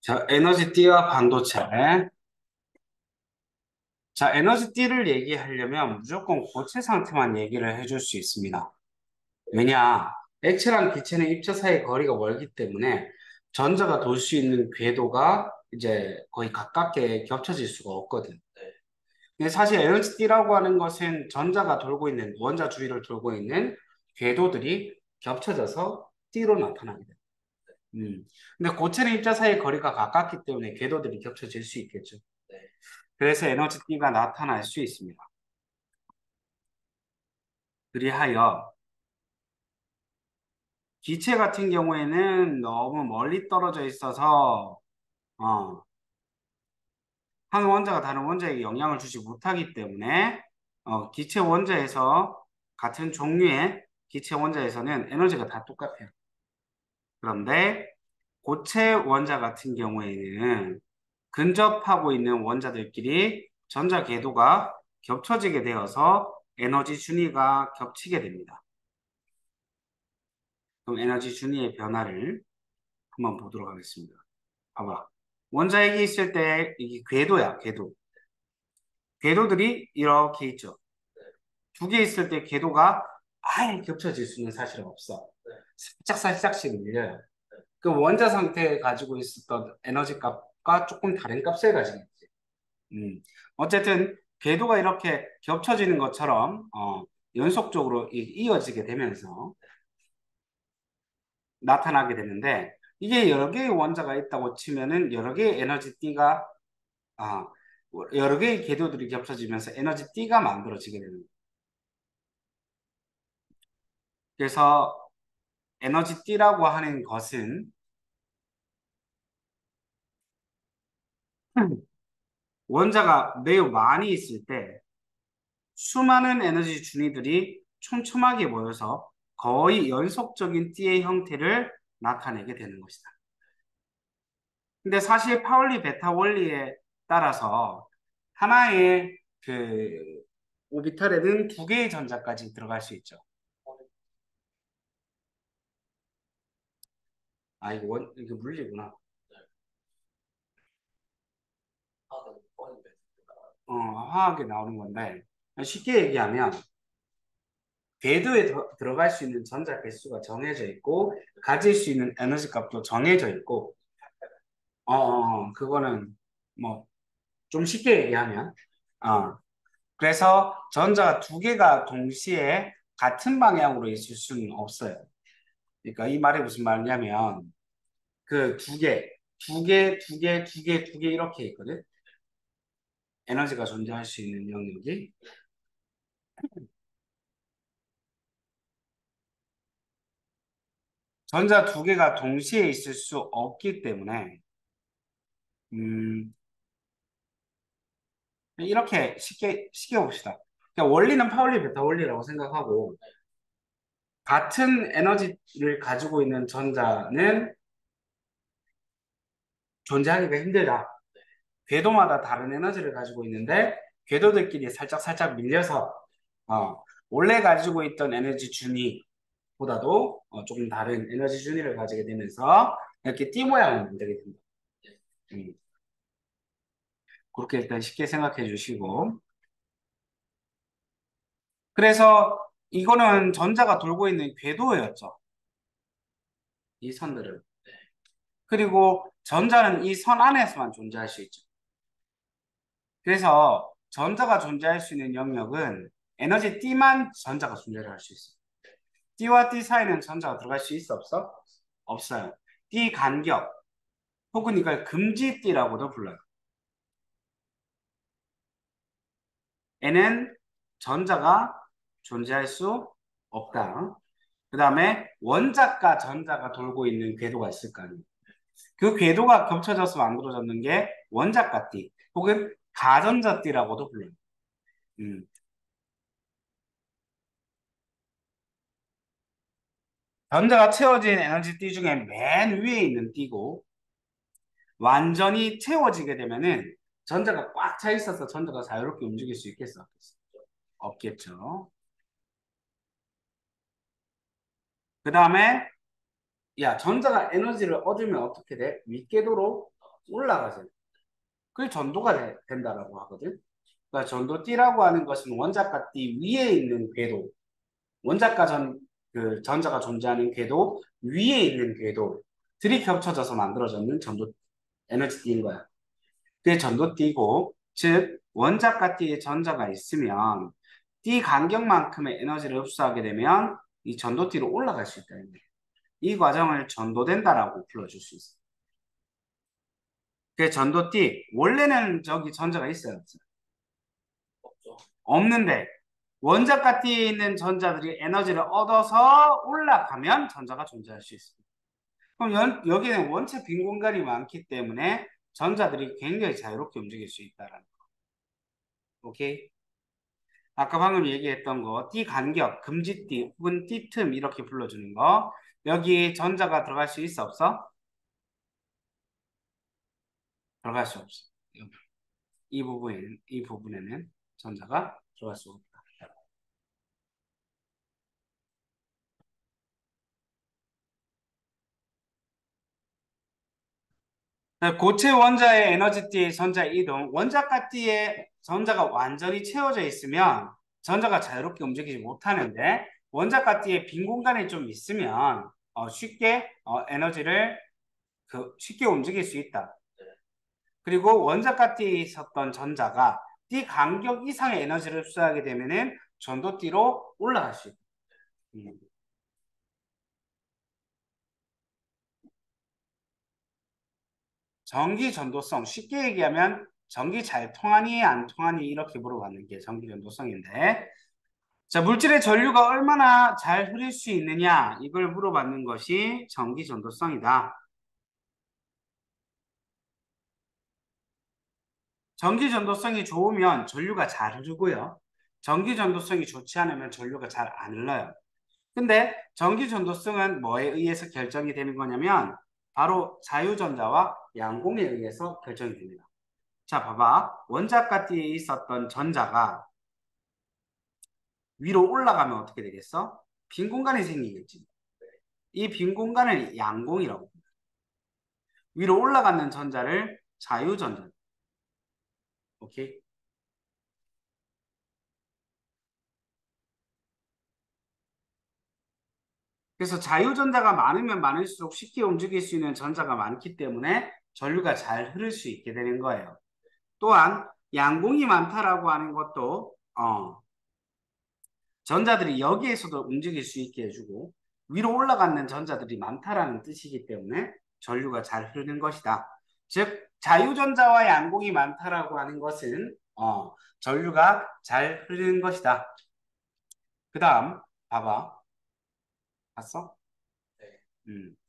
자, 에너지띠와 반도체. 자, 에너지띠를 얘기하려면 무조건 고체 상태만 얘기를 해줄 수 있습니다. 왜냐? 액체랑 기체는 입자 사이 거리가 멀기 때문에 전자가 돌 수 있는 궤도가 이제 거의 가깝게 겹쳐질 수가 없거든. 근데 사실 에너지띠라고 하는 것은 전자가 돌고 있는, 원자 주위를 돌고 있는 궤도들이 겹쳐져서 띠로 나타나게 돼. 근데 고체는 입자 사이 거리가 가깝기 때문에 궤도들이 겹쳐질 수 있겠죠. 그래서 에너지띠가 나타날 수 있습니다. 그리하여 기체 같은 경우에는 너무 멀리 떨어져 있어서 어, 한 원자가 다른 원자에게 영향을 주지 못하기 때문에 기체 원자에서 같은 종류의 기체 원자에서는 에너지가 다 똑같아요. 그런데 고체 원자 같은 경우에는 근접하고 있는 원자들끼리 전자 궤도가 겹쳐지게 되어서 에너지 준위가 겹치게 됩니다. 그럼 에너지 준위의 변화를 한번 보도록 하겠습니다. 봐봐. 원자핵이 있을 때 이게 궤도야, 궤도. 궤도들이 이렇게 있죠. 두 개 있을 때 궤도가 아예 겹쳐질 수는 사실은 없어. 살짝 살짝씩 밀려요. 그 원자 상태에 가지고 있었던 에너지 값과 조금 다른 값을 가지고 있지. 음. 어쨌든 궤도가 이렇게 겹쳐지는 것처럼 연속적으로 이어지게 되면서 나타나게 되는데 이게 여러 개의 원자가 있다고 치면은 여러 개의 에너지 띠가 아, 여러 개의 궤도들이 겹쳐지면서 에너지 띠가 만들어지게 되는 거예요. 그래서 에너지 띠라고 하는 것은 원자가 매우 많이 있을 때 수많은 에너지 준위들이 촘촘하게 모여서 거의 연속적인 띠의 형태를 나타내게 되는 것이다. 근데 사실 파울리 베타 원리에 따라서 하나의 그 오비탈에는 두 개의 전자까지 들어갈 수 있죠. 아, 이거 물리구나. 화학에 나오는 건데, 쉽게 얘기하면, 궤도에 들어갈 수 있는 전자 개수가 정해져 있고, 가질 수 있는 에너지 값도 정해져 있고, 그거는 뭐, 좀 쉽게 얘기하면, 어, 그래서 전자가 두 개가 동시에 같은 방향으로 있을 수는 없어요. 그러니까 이 말이 무슨 말이냐면, 그 두 개 이렇게 있거든? 에너지가 존재할 수 있는 영역이. 전자 두 개가 동시에 있을 수 없기 때문에, 음, 이렇게 쉽게 봅시다. 그러니까 원리는 파울리 베타 원리라고 생각하고, 같은 에너지를 가지고 있는 전자는 존재하기가 힘들다. 궤도마다 다른 에너지를 가지고 있는데, 궤도들끼리 살짝 밀려서, 원래 가지고 있던 에너지 준위보다도 조금 다른 에너지 준위를 가지게 되면서, 이렇게 띠 모양을 만들게 된다. 음, 그렇게 일단 쉽게 생각해 주시고, 그래서 이거는 전자가 돌고 있는 궤도였죠. 이 선들은. 그리고 전자는 이 선 안에서만 존재할 수 있죠. 그래서 전자가 존재할 수 있는 영역은 에너지 T만 전자가 존재를 할 수 있어요. T와 T 사이는 전자가 들어갈 수 있어 없어? 없어요. T 간격 혹은 이걸 금지 T라고도 불러요. 에는 전자가 존재할 수 없다. 그 다음에 원자과 전자가 돌고 있는 궤도가 있을 거 아니에요. 그 궤도가 겹쳐져서 만들어졌는 게 원자까띠 혹은 가전자띠라고도 불러요. 음. 전자가 채워진 에너지 띠 중에 맨 위에 있는 띠고 완전히 채워지게 되면은 전자가 꽉 차 있어서 전자가 자유롭게 움직일 수 있겠어? 없겠죠. 그 다음에 야 전자가 에너지를 얻으면 어떻게 돼? 윗궤도로 올라가잖아. 그게 전도가 된다라고 하거든. 그러니까 전도띠라고 하는 것은 원자가 띠 위에 있는 궤도, 원자가 그 전자가 존재하는 궤도 위에 있는 궤도들이 겹쳐져서 만들어졌는 전도 에너지띠인 거야. 그게 전도띠고, 즉 원자가 띠에 전자가 있으면 띠 간격만큼의 에너지를 흡수하게 되면 이 전도띠로 올라갈 수 있다는 거예요. 이 과정을 전도된다라고 불러줄 수 있어요. 그 전도띠 원래는 저기 전자가 있어요, 없어요? 없는데 원자가 띠에 있는 전자들이 에너지를 얻어서 올라가면 전자가 존재할 수 있습니다. 그럼 여기는 원체 빈 공간이 많기 때문에 전자들이 굉장히 자유롭게 움직일 수 있다는 거. 오케이? 아까 방금 얘기했던 거, 띠 간격, 금지띠 혹은 띠틈 이렇게 불러주는 거. 여기 전자가 들어갈 수 있어, 없어? 들어갈 수 없어. 이 부분에는 전자가 들어갈 수 없다. 고체 원자의 에너지띠 전자 이동, 원자가 띠에 전자가 완전히 채워져 있으면 전자가 자유롭게 움직이지 못하는데 원자가 띠에 빈 공간이 좀 있으면 쉽게 에너지를 쉽게 움직일 수 있다. 그리고 원자가 띠에 있었던 전자가 띠 간격 이상의 에너지를 흡수하게 되면은 전도띠로 올라갈 수 있다. 음. 전기 전도성 쉽게 얘기하면 전기 잘 통하니 안 통하니 이렇게 물어봤는 게 전기 전도성인데 자 물질의 전류가 얼마나 잘 흐를 수 있느냐 이걸 물어봤는 것이 전기 전도성이다. 전기 전도성이 좋으면 전류가 잘 흐르고요. 전기 전도성이 좋지 않으면 전류가 잘 안 흘러요. 근데 전기 전도성은 뭐에 의해서 결정이 되는 거냐면 바로 자유전자와 양공에 의해서 결정이 됩니다. 자, 봐봐. 원자가띠에 있었던 전자가 위로 올라가면 어떻게 되겠어? 빈 공간이 생기겠지. 이 빈 공간을 양공이라고 합니다. 위로 올라가는 전자를 자유전자. 오케이? 그래서 자유전자가 많으면 많을수록 쉽게 움직일 수 있는 전자가 많기 때문에 전류가 잘 흐를 수 있게 되는 거예요. 또한 양공이 많다라고 하는 것도 전자들이 여기에서도 움직일 수 있게 해주고 위로 올라가는 전자들이 많다라는 뜻이기 때문에 전류가 잘 흐르는 것이다. 즉 자유전자와 양공이 많다라고 하는 것은 전류가 잘 흐르는 것이다. 그 다음 봐봐. 봤어?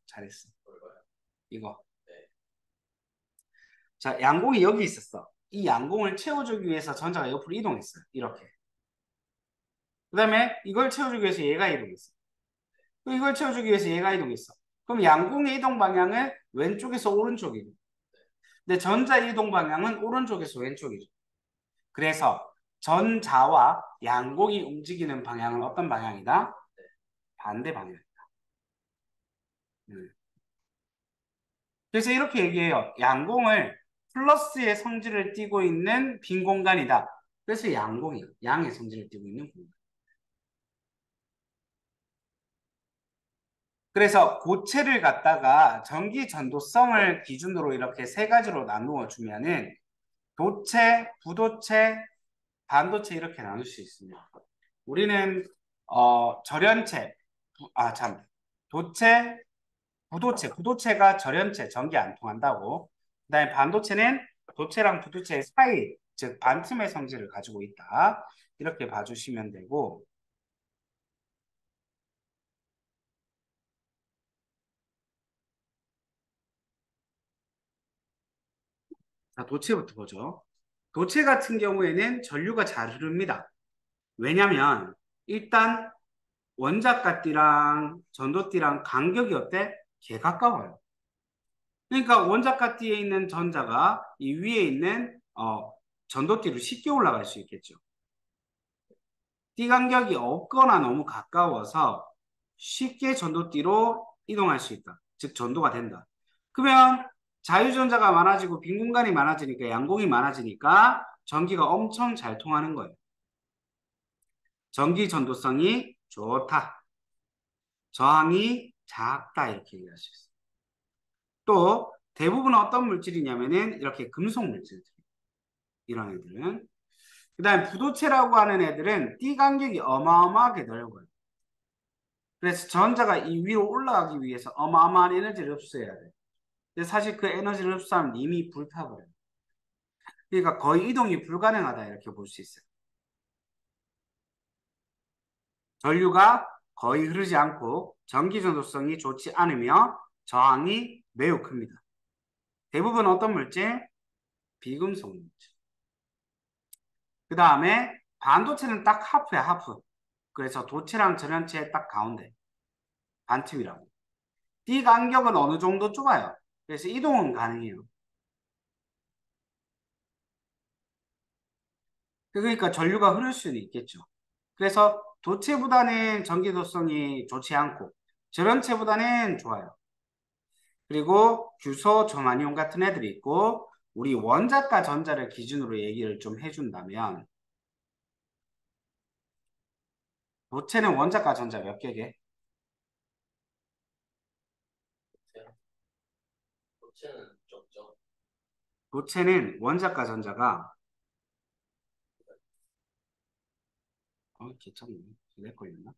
잘했어. 이거. 자, 양공이 여기 있었어. 이 양공을 채워주기 위해서 전자가 옆으로 이동했어요. 이렇게. 그 다음에 이걸 채워주기 위해서 얘가 이동했어. 또 이걸 채워주기 위해서 얘가 이동했어. 그럼 양공의 이동 방향은 왼쪽에서 오른쪽이고. 근데 전자 이동 방향은 오른쪽에서 왼쪽이죠. 그래서 전자와 양공이 움직이는 방향은 어떤 방향이다? 반대 방향이다. 그래서 이렇게 얘기해요. 양공을 플러스의 성질을 띠고 있는 빈 공간이다. 그래서 양공이에요. 양의 성질을 띠고 있는 공간. 그래서 고체를 갖다가 전기 전도성을 기준으로 이렇게 세 가지로 나누어 주면은 도체, 부도체, 반도체 이렇게 나눌 수 있습니다. 우리는 절연체, 도체, 부도체가 절연체, 전기 안 통한다고. 그다음에 반도체는 도체랑 부도체 사이, 즉 반틈의 성질을 가지고 있다. 이렇게 봐주시면 되고, 자, 도체부터 보죠. 도체 같은 경우에는 전류가 잘 흐릅니다. 왜냐면 일단 원자가띠랑 전도띠랑 간격이 어때? 개 가까워요. 그러니까 원자가띠에 있는 전자가 이 위에 있는 전도띠로 쉽게 올라갈 수 있겠죠. 띠 간격이 없거나 너무 가까워서 쉽게 전도띠로 이동할 수 있다. 즉 전도가 된다. 그러면 자유전자가 많아지고 빈 공간이 많아지니까 양공이 많아지니까 전기가 엄청 잘 통하는 거예요. 전기 전도성이 좋다. 저항이 작다 이렇게 얘기할 수 있어요. 또 대부분 어떤 물질이냐면은 이렇게 금속 물질들 이런 애들은 그다음에 부도체라고 하는 애들은 띠 간격이 어마어마하게 넓어요. 그래서 전자가 이 위로 올라가기 위해서 어마어마한 에너지를 흡수해야 돼요. 근데 사실 그 에너지를 흡수하면 이미 불타버려요. 그러니까 거의 이동이 불가능하다 이렇게 볼 수 있어요. 전류가 거의 흐르지 않고 전기 전도성이 좋지 않으며 저항이 매우 큽니다. 대부분 어떤 물질? 비금속 물질. 그 다음에 반도체는 딱 하프야, 하프. 그래서 도체랑 전원체의 딱 가운데. 반틈이라고. 띠 간격은 어느 정도 좁아요. 그래서 이동은 가능해요. 그러니까 전류가 흐를 수는 있겠죠. 그래서 도체보다는 전기도성이 좋지 않고 전원체보다는 좋아요. 그리고 규소, 저만이온 같은 애들이 있고 우리 원자과 전자를 기준으로 얘기를 좀 해준다면 도체는 원자과 전자 몇 개게? 도체는 적죠. 도체는 원자과 전자가 개척네. 내 걸렸나?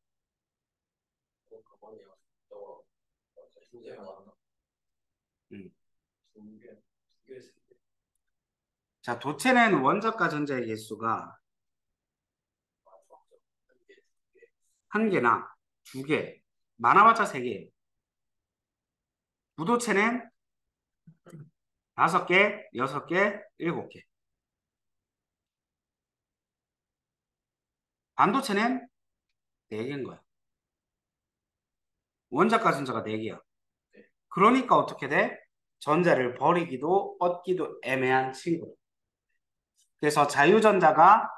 그거네요. 저 문제가 음. 두개 자, 도체는 원자과 전자의 개수가 한 개나 두 개, 많아봤자 세 개. 무도체는 다섯 개, 여섯 개, 일곱 개. 반도체는 네 개인 거야. 원자과 전자가 네 개야. 그러니까 어떻게 돼? 전자를 버리기도 얻기도 애매한 친구. 그래서 자유전자가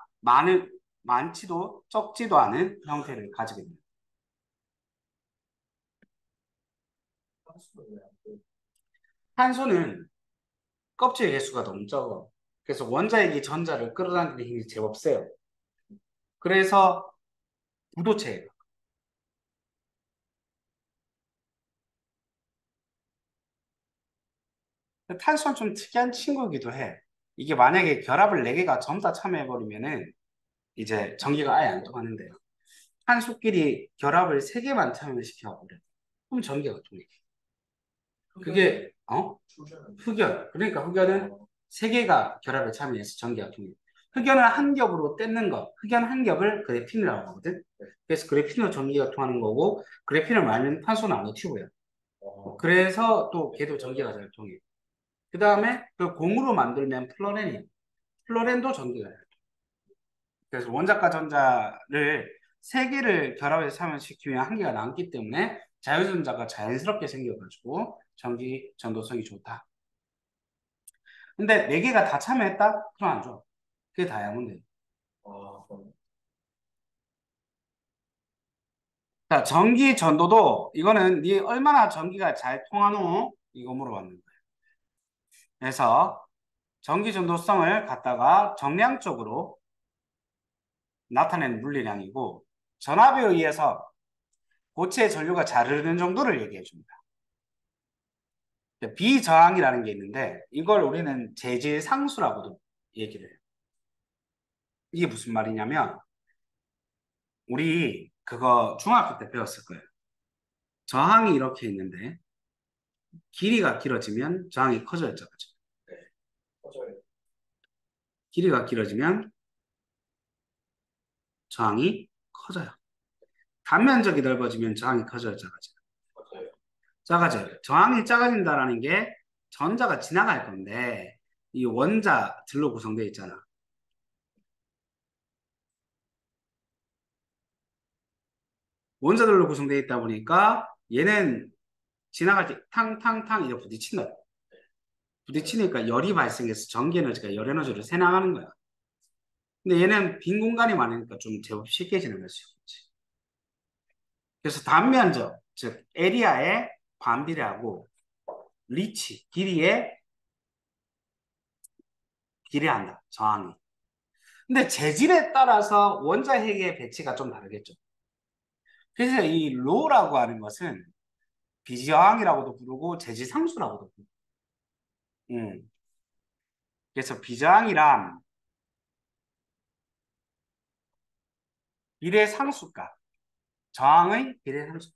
많지도 적지도 않은 형태를 가지게 됩니다. 탄소는 껍질 개수가 너무 적어. 그래서 원자에게 전자를 끌어당기는 힘이 제법 세요. 그래서 부도체예요. 탄소는 좀 특이한 친구이기도 해. 이게 만약에 결합을 4개가 전부 다 참여해버리면은 이제 전기가 아예 안 통하는데요. 탄소끼리 결합을 3개만 참여시켜버려. 그럼 전기가 통해. 그게 흑연. 그러니까 흑연은 3개가 결합에 참여해서 전기가 통해. 흑연을 한 겹으로 떼는 거. 흑연 한 겹을 그래핀이라고 하거든. 그래서 그래핀으로 전기가 통하는 거고 그래핀을 말면 탄소는 나노튜브야. 그래서 또 걔도 전기가 잘 통해. 그 다음에 그 공으로 만들면 플로렌이에요. 플로렌도 전기가 잘 통해. 그래서 원자과 전자를 3개를 결합해서 참여시키면 한 개가 남기 때문에 자유전자가 자연스럽게 생겨가지고 전기 전도성이 좋다. 근데 4개가 다 참여했다? 그럼 안 좋아. 그게 다이아몬드예요. 자, 전기 전도도 이거는 네 얼마나 전기가 잘 통하노? 이거 물어봤는 거예요. 그래서 전기 전도성을 갖다가 정량적으로 나타낸 물리량이고 전압에 의해서 고체의 전류가 잘 흐르는 정도를 얘기해 줍니다. 비저항이라는 게 있는데 이걸 우리는 재질 상수라고도 얘기를 해요. 이게 무슨 말이냐면 우리 그거 중학교 때 배웠을 거예요. 저항이 이렇게 있는데 길이가 길어지면 저항이 커져야죠. 맞아요. 길이가 길어지면 저항이 커져요. 단면적이 넓어지면 저항이 커져요, 작아져요. 맞아요. 작아져요. 저항이 작아진다라는 게 전자가 지나갈 건데 이 원자들로 구성되어 있잖아. 원자들로 구성되어 있다 보니까 얘는 지나갈 때 탕탕탕 이렇게 부딪힌다. 부딪히니까 열이 발생해서 전기 에너지가 열 에너지로 새나가는 거야. 근데 얘는 빈 공간이 많으니까 좀 제법 쉽게 지나갈 수 있지. 그래서 단면적, 즉 에리아의 반비례하고 리치, 길이의 비례한다. 저항이. 근데 재질에 따라서 원자핵의 배치가 좀 다르겠죠. 그래서 이 로라고 하는 것은 비저항이라고도 부르고 재질상수라고도 부르고. 음. 그래서 비저항이란 비례상수값, 저항의 비례상수.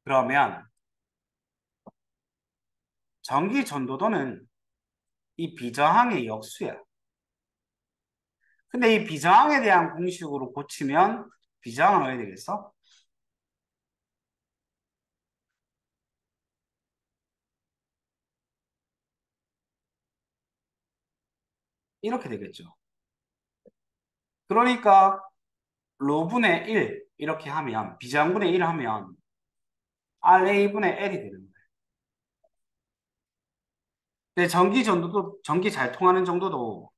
그러면 전기 전도도는 이 비저항의 역수야. 근데 이 비저항에 대한 공식으로 고치면 비저항은 어떻게 되겠어? 이렇게 되겠죠. 그러니까 로분의 1 이렇게 하면 비저항분의 1 하면 RA분의 L이 되는 거예요. 근데 전기 전도도 전기 잘 통하는 정도도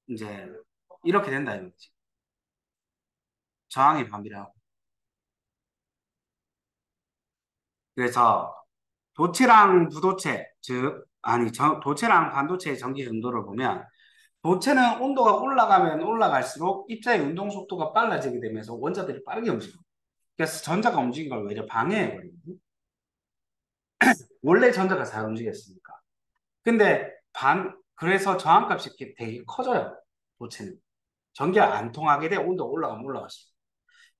이제 이렇게 된다 이거지. 저항이 반비례하고. 그래서 도체랑 부도체, 즉 아니 도체랑 반도체의 전기 전도를 보면 도체는 온도가 올라가면 올라갈수록 입자의 운동 속도가 빨라지게 되면서 원자들이 빠르게 움직여. 그래서 전자가 움직인 걸 외려 방해해버리거든. 원래 전자가 잘 움직였으니까. 근데 그래서 저항값이 되게 커져요. 도체는. 전기가 안 통하게 돼 온도가 올라가면 올라갈수록.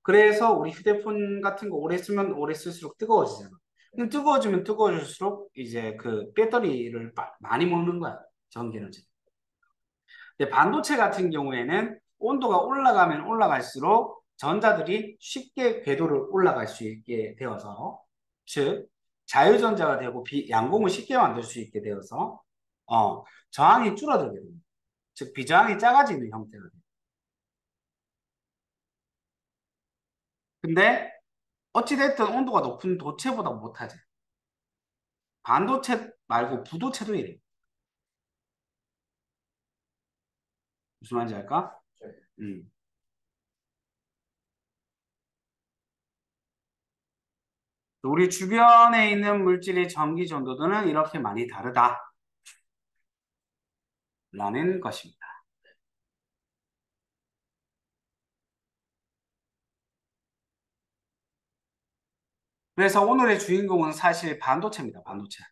그래서 우리 휴대폰 같은 거 오래 쓰면 오래 쓸수록 뜨거워지잖아. 근데 뜨거워지면 뜨거워질수록 이제 그 배터리를 많이 먹는 거야. 전기에너지. 근데 반도체 같은 경우에는 온도가 올라가면 올라갈수록 전자들이 쉽게 궤도를 올라갈 수 있게 되어서 즉 자유전자가 되고 양공을 쉽게 만들 수 있게 되어서 저항이 줄어들게 됩니다. 즉 비저항이 작아지는 형태가 돼요. 근데 어찌됐든 온도가 높은 도체보다 못하지. 반도체 말고 부도체도 이래. 무슨 말인지 알까? 음. 우리 주변에 있는 물질의 전기 전도도는 이렇게 많이 다르다라는 것입니다. 그래서 오늘의 주인공은 사실 반도체입니다. 반도체.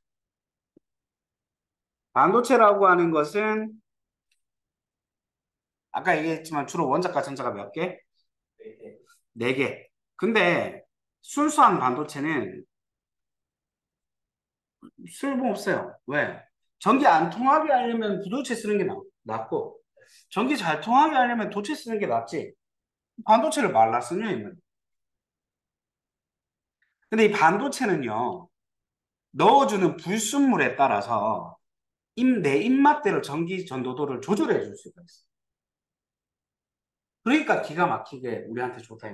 반도체라고 하는 것은 아까 얘기했지만 주로 원자과 전자가 몇 개? 네 개. 근데 순수한 반도체는 쓸모없어요. 왜? 전기 안 통하게 하려면 부도체 쓰는 게 낫고 전기 잘 통하게 하려면 도체 쓰는 게 낫지. 반도체를 말라 쓰냐 이말. 근데 이 반도체는요. 넣어주는 불순물에 따라서 내 입맛대로 전기 전도도를 조절해 줄 수가 있어. 그러니까 기가 막히게 우리한테 좋다.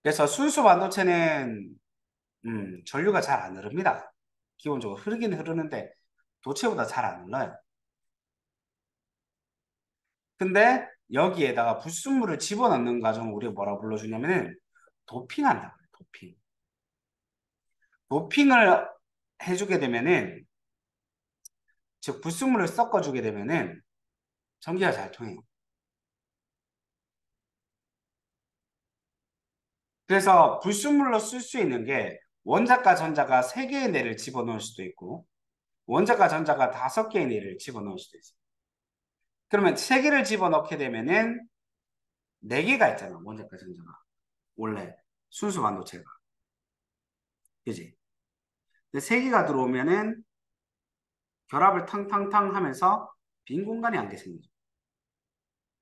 그래서 순수 반도체는 전류가 잘 안 흐릅니다. 기본적으로 흐르긴 흐르는데 도체보다 잘 안 흘러요. 근데 여기에다가 불순물을 집어넣는 과정을 우리가 뭐라 불러주냐면은 도핑한다. 도핑. 도핑을 해주게 되면은 즉 불순물을 섞어주게 되면은 전기가 잘 통해요. 그래서 불순물로 쓸 수 있는 게 원자과 전자가 3개의 뇌를 집어넣을 수도 있고 원자과 전자가 5개의 뇌를 집어넣을 수도 있어요. 그러면 3개를 집어넣게 되면은 4개가 있잖아. 원자과 전자가. 원래 순수 반도체가. 그지? 근데 3개가 들어오면은 결합을 탕탕탕 하면서 빈 공간이 안 게 생기죠.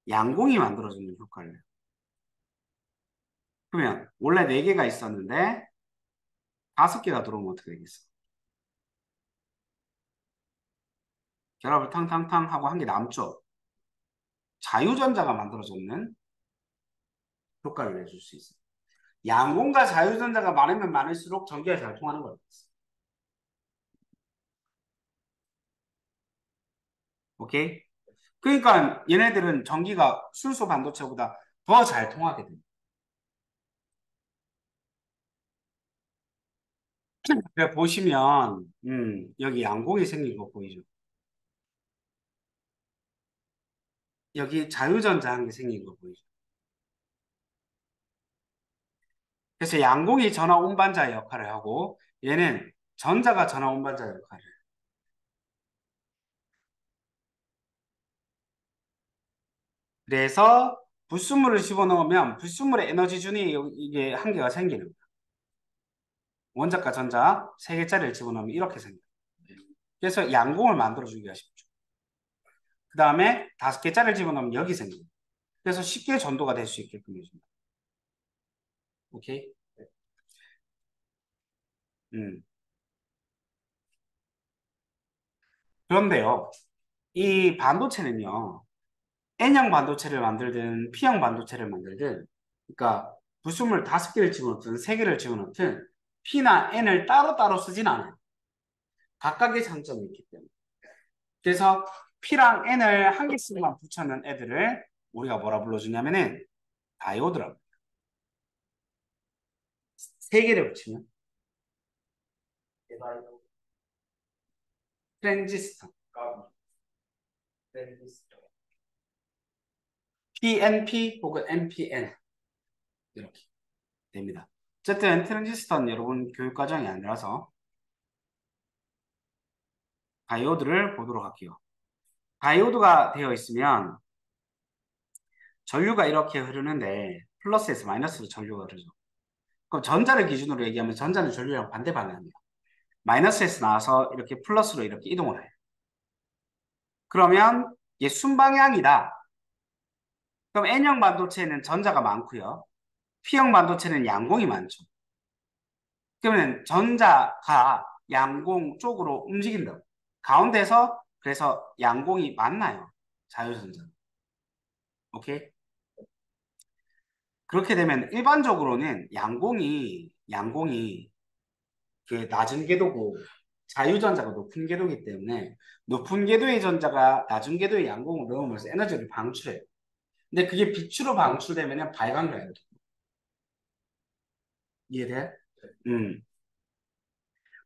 양공이 만들어지는 효과를 내요. 그러면 원래 4개가 있었는데 5개가 들어오면 어떻게 되겠어? 결합을 탕탕탕 하고 한 개 남죠. 자유전자가 만들어졌는 효과를 내줄 수 있어요. 양공과 자유전자가 많으면 많을수록 전기가 잘 통하는 거예요. 오케이? 그러니까 얘네들은 전기가 순수 반도체보다 더 잘 통하게 됩니다. 그래 보시면 여기 양공이 생긴 거 보이죠? 여기 자유전자 한 개 생긴 거 보이죠? 그래서 양공이 전화 운반자 역할을 하고 얘는 전자가 전화 운반자 역할을 해요. 그래서 불순물을 집어넣으면 불순물의 에너지 준이 이게 한 개가 생기는 거예요. 원자과 전자 세 개짜리를 집어넣으면 이렇게 생겨요. 그래서 양공을 만들어주기가 쉽죠. 그 다음에 다섯 개짜리를 집어넣으면 여기 생겨요. 그래서 쉽게 전도가 될 수 있게끔 해줍니다. 오케이? 음. 그런데요, 이 반도체는요, N형 반도체를 만들든 P형 반도체를 만들든, 그러니까 불순물 다섯 개를 집어넣든 세 개를 집어넣든 P나 N을 따로따로 쓰진 않아요. 각각의 장점이 있기 때문에. 그래서 P랑 N을 한 개씩만 붙여놓은 애들을 우리가 뭐라 불러주냐면은 다이오드라고. 세 개를 붙이면 대다이도 트랜지스터. 까비 트랜지스터 PNP 혹은 NPN 이렇게 됩니다. 어쨌든 트랜지스터는 여러분 교육과정이 아니라서 다이오드를 보도록 할게요. 다이오드가 되어 있으면 전류가 이렇게 흐르는데 플러스에서 마이너스로 전류가 흐르죠. 그럼 전자를 기준으로 얘기하면 전자는 전류랑 반대 방향이에요. 마이너스에서 나와서 이렇게 플러스로 이렇게 이동을 해요. 그러면 이게 순방향이다. 그럼 N형 반도체는 전자가 많고요. P형 반도체는 양공이 많죠. 그러면 전자가 양공 쪽으로 움직인다. 가운데서 그래서 양공이 많나요? 자유전자. 오케이? 그렇게 되면 일반적으로는 양공이 그 낮은 궤도고 자유전자가 높은 궤도이기 때문에 높은 궤도의 전자가 낮은 궤도의 양공을 넣으면서 에너지를 방출해요. 근데 그게 빛으로 방출되면 발광가요. 이해돼? 음.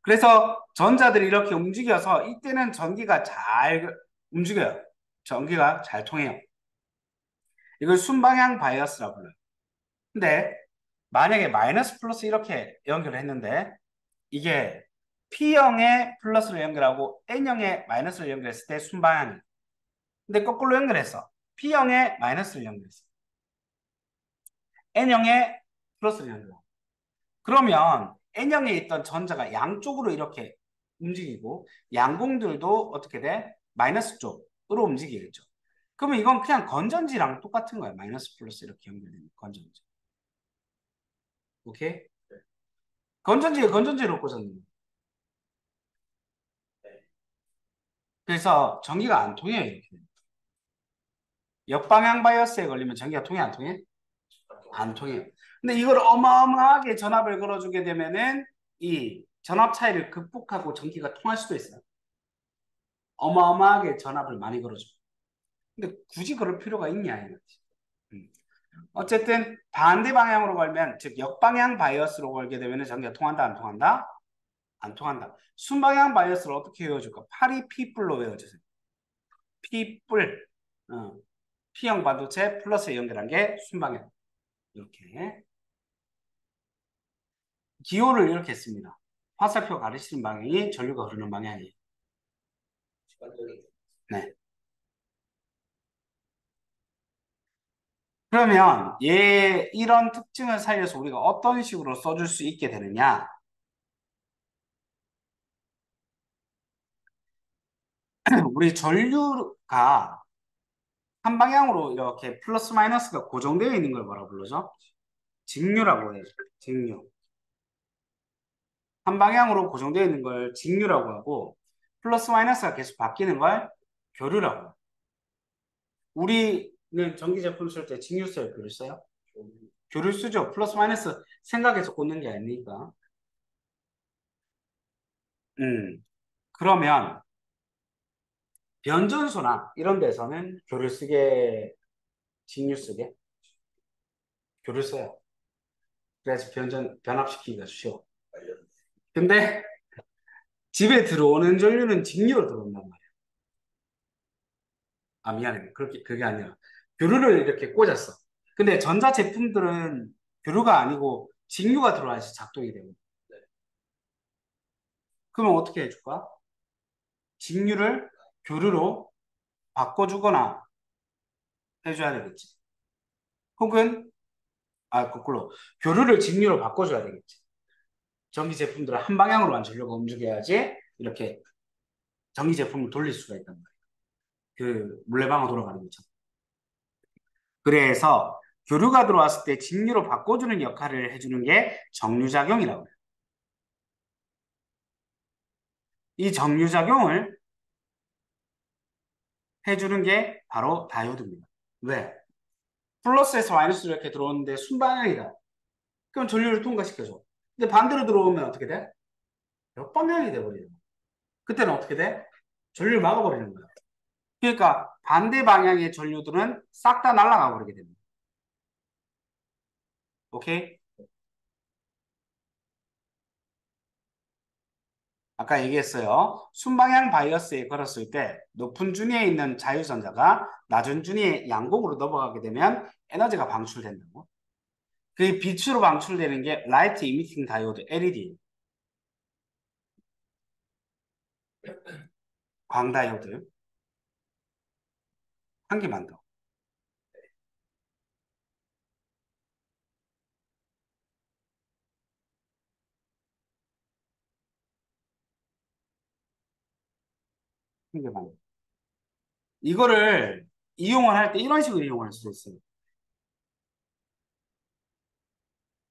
그래서 전자들이 이렇게 움직여서 이때는 전기가 잘 움직여요. 전기가 잘 통해요. 이걸 순방향 바이어스라고 불러요. 근데 만약에 마이너스 플러스 이렇게 연결을 했는데 이게 P형의 플러스로 연결하고 N형의 마이너스를 연결했을 때 순방향이. 근데 거꾸로 연결했어. P형의 마이너스를 연결했어. N형의 플러스를 연결하고. 그러면 N형에 있던 전자가 양쪽으로 이렇게 움직이고 양공들도 어떻게 돼? 마이너스 쪽으로 움직이겠죠. 그러면 이건 그냥 건전지랑 똑같은 거야. 마이너스 플러스 이렇게 연결되는 건전지. 오케이? 건전지에 건전지를 꽂았는 거야. 그래서 전기가 안 통해요. 이렇게. 역방향 바이어스에 걸리면 전기가 통해 안 통해? 안 통해요. 근데 이걸 어마어마하게 전압을 걸어주게 되면은 이 전압 차이를 극복하고 전기가 통할 수도 있어요. 어마어마하게 전압을 많이 걸어줘. 근데 굳이 그럴 필요가 있냐 이거지. 음. 어쨌든 반대 방향으로 걸면 즉 역방향 바이어스로 걸게 되면 전기가 통한다 안 통한다? 안 통한다. 순방향 바이어스를 어떻게 외워줄까? 팔이 P뿔로 외워주세요. P뿔. 어. P형 반도체 플러스에 연결한 게 순방향. 이렇게. 기호를 이렇게 했습니다. 화살표 가리시는 방향이 전류가 흐르는 방향이에요. 시간적인 네. 그러면 얘 이런 특징을 살려서 우리가 어떤 식으로 써줄 수 있게 되느냐? 우리 전류가 한 방향으로 이렇게 플러스 마이너스가 고정되어 있는 걸 뭐라고 부르죠? 직류라고 해요. 직류. 한 방향으로 고정되어 있는 걸 직류라고 하고 플러스 마이너스가 계속 바뀌는 걸 교류라고 해요. 우리는 전기 제품 쓸 때 직류 써요, 교류 써요? 교류 쓰죠. 플러스 마이너스 생각해서 꽂는 게 아니니까. 음. 그러면 변전소나 이런 데서는 교류 쓰게, 직류 쓰게 교류 써요. 그래서 변합시키기가 쉬워. 관련 근데 집에 들어오는 전류는 직류로 들어온단 말이야. 아, 미안해. 그게 아니라. 교류를 이렇게 꽂았어. 근데 전자 제품들은 교류가 아니고 직류가 들어와야지 작동이 되고. 그러면 어떻게 해줄까? 직류를 교류로 바꿔주거나 해줘야 되겠지. 혹은, 거꾸로. 교류를 직류로 바꿔줘야 되겠지. 전기 제품들은 한 방향으로만 전류가 움직여야지 이렇게 전기 제품을 돌릴 수가 있단 말이야. 그 물레방아 돌아가는 것처럼. 그래서 교류가 들어왔을 때 직류로 바꿔주는 역할을 해주는 게 정류작용이라고 해요. 이 정류작용을 해주는 게 바로 다이오드입니다. 왜? 플러스에서 마이너스로 이렇게 들어오는데 순방향이다. 그럼 전류를 통과시켜줘. 근데 반대로 들어오면 어떻게 돼? 역방향이 돼버리는 거야. 그때는 어떻게 돼? 전류를 막아버리는 거야. 그러니까 반대 방향의 전류들은 싹 다 날아가 버리게 됩니다. 오케이? 아까 얘기했어요. 순방향 바이어스에 걸었을 때 높은 준위에 있는 자유전자가 낮은 준위의 양극으로 넘어가게 되면 에너지가 방출된다고. 그 빛으로 방출되는 게 라이트 이미팅 다이오드 LED, 광다이오드 한 개만 더. 한 개만 더. 이거를 이용을 할 때 이런 식으로 이용할 수도 있어요.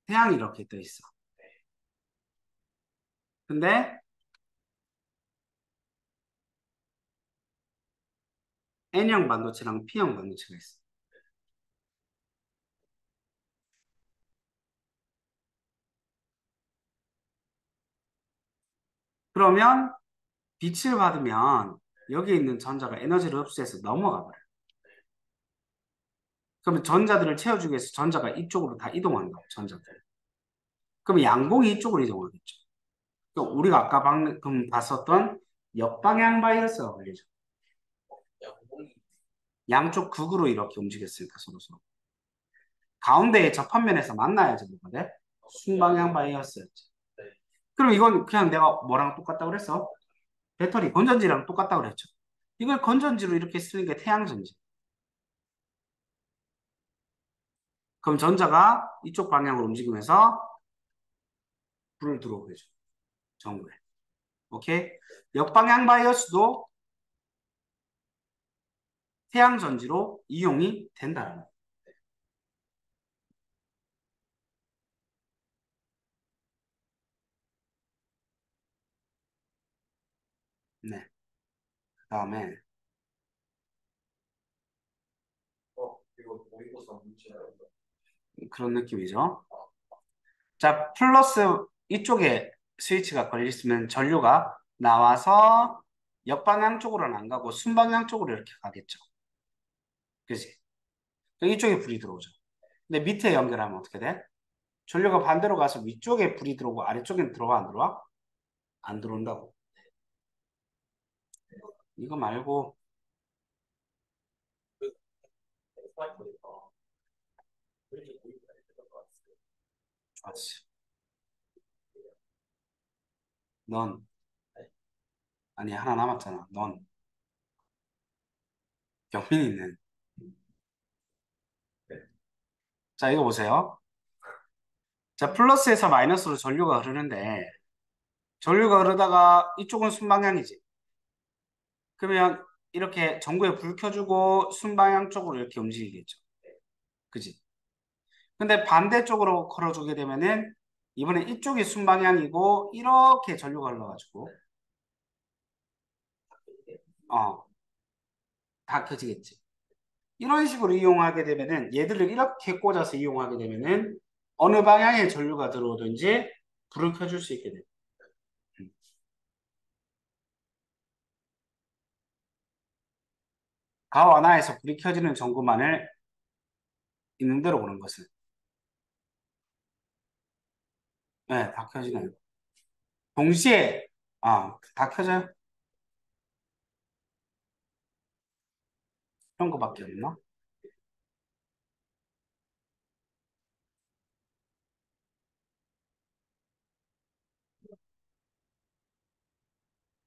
태양이 이렇게 떠 있어. 근데 N형 반도체랑 P형 반도체가 있어. 그러면 빛을 받으면 여기 있는 전자가 에너지를 흡수해서 넘어가 버려요. 그러면 전자들을 채워주기 위해서 전자가 이쪽으로 다 이동한다고, 전자들. 그럼 양봉이 이쪽으로 이동하겠죠. 그럼 우리가 아까 방금 봤었던 역방향 바이러스가 걸리죠. 양봉이. 양쪽 극으로 이렇게 움직였으니까 서로서로. 가운데에 접합면에서 만나야지 뭐가 돼? 순방향 바이러스였지. 네. 그럼 이건 그냥 내가 뭐랑 똑같다고 그랬어? 배터리, 건전지랑 똑같다고 그랬죠. 이걸 건전지로 이렇게 쓰는 게 태양전지. 그럼 전자가 이쪽 방향으로 움직이면서 불을 들어오게 해줘. 전구에. 오케이? 역방향 바이어스도 태양전지로 이용이 된다는 거예요. 네. 그 다음에 이거 모의고사 문제예요. 그런 느낌이죠. 자, 플러스 이쪽에 스위치가 걸려있으면 전류가 나와서 역방향 쪽으로는 안 가고 순방향 쪽으로 이렇게 가겠죠. 그지? 이쪽에 불이 들어오죠. 근데 밑에 연결하면 어떻게 돼? 전류가 반대로 가서 위쪽에 불이 들어오고 아래쪽에는 들어와 안 들어와? 안 들어온다고. 이거 말고 스마트폰에서 그림이 보이는 것 같아요. 좋았어. 넌 아니 하나 남았잖아. 넌 경민이는 자 이거 보세요. 자 플러스에서 마이너스로 전류가 흐르는데 전류가 흐르다가 이쪽은 순방향이지. 그러면 이렇게 전구에 불 켜주고 순방향 쪽으로 이렇게 움직이겠죠. 그지? 근데 반대쪽으로 걸어주게 되면은 이번에 이쪽이 순방향이고 이렇게 전류가 흘러가지고 어, 다 켜지겠지. 이런 식으로 이용하게 되면은 얘들을 이렇게 꽂아서 이용하게 되면은 어느 방향에 전류가 들어오든지 불을 켜줄 수 있게 돼요. 음. 가완화해서 불이 켜지는 전구만을 있는 대로 보는 것은 네, 다 켜지네요. 동시에, 다 켜져요? 이런 거밖에 없나?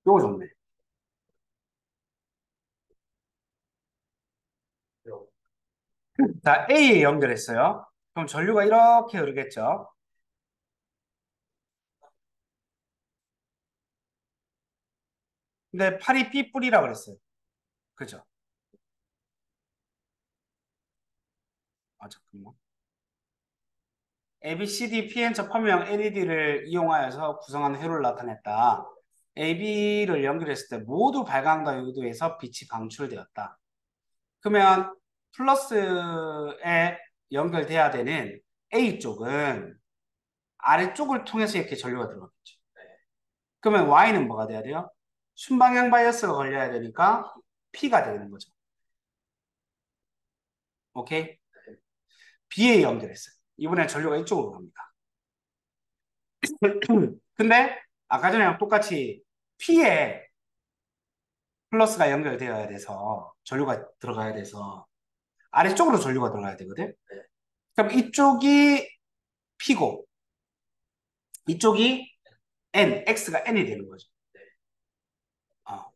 요거 좋네. 자, A에 연결했어요. 그럼 전류가 이렇게 흐르겠죠? 근데 팔이 B 뿌리라 그랬어요. 그죠? 잠깐만. A, B, C, D, Pn 접합형 LED를 이용하여서 구성한 회로를 나타냈다. A, B를 연결했을 때 모두 발광과 유도에서 빛이 방출되었다. 그러면 플러스에 연결돼야 되는 A 쪽은 아래쪽을 통해서 이렇게 전류가 들어가겠죠. 그러면 Y는 뭐가 돼야 돼요? 순방향 바이어스가 걸려야 되니까 P가 되는 거죠. 오케이? B에 연결했어요. 이번에 전류가 이쪽으로 갑니다. 근데 아까 전에랑 똑같이 P에 플러스가 연결되어야 돼서 전류가 들어가야 돼서 아래쪽으로 전류가 들어가야 되거든. 그럼 이쪽이 P고 이쪽이 N, X가 N이 되는 거죠.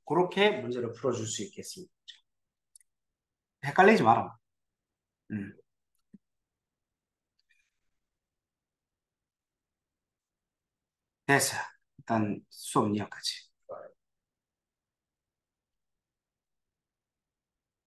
그렇게 문제를 풀어줄 수 있겠습니다. 헷갈리지 마라. 음, 됐어요. 일단 수업 이어까지.